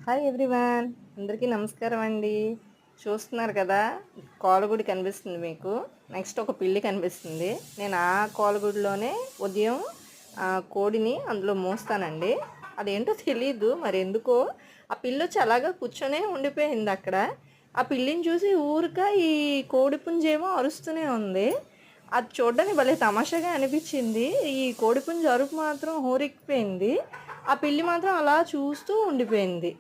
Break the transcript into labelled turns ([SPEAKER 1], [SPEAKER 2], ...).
[SPEAKER 1] Hi everyone, అందరికీ నమస్కారం అండి. చూస్తున్నారు కదా, కోలగుడి కనిపిస్తుంది మీకు. నెక్స్ట్ ఒక పిల్లి కనిపిస్తుంది. నేను ఆ కోలగుడిలోనే ఉదయం కోడిని అందులో మోస్తానండి. అదేంటో తెలీదు మరి ఎందుకో ఆ పిల్లి వచ్చి అలాగా కూర్చొనే ఉండిపోయింది అక్కడ. ఆ పిల్లిని చూసి ఊరిక ఈ కోడి పుంజేమో అరుస్తూనే ఉంది. అది చూడడానికి భలే తమాషాగా అనిపించింది. ఈ కోడి పుంజు అరుపు మాత్రం హోరెక్కిపోయింది. ఆ పిల్లి మాత్రం అలా చూస్తూ ఉండిపోయింది.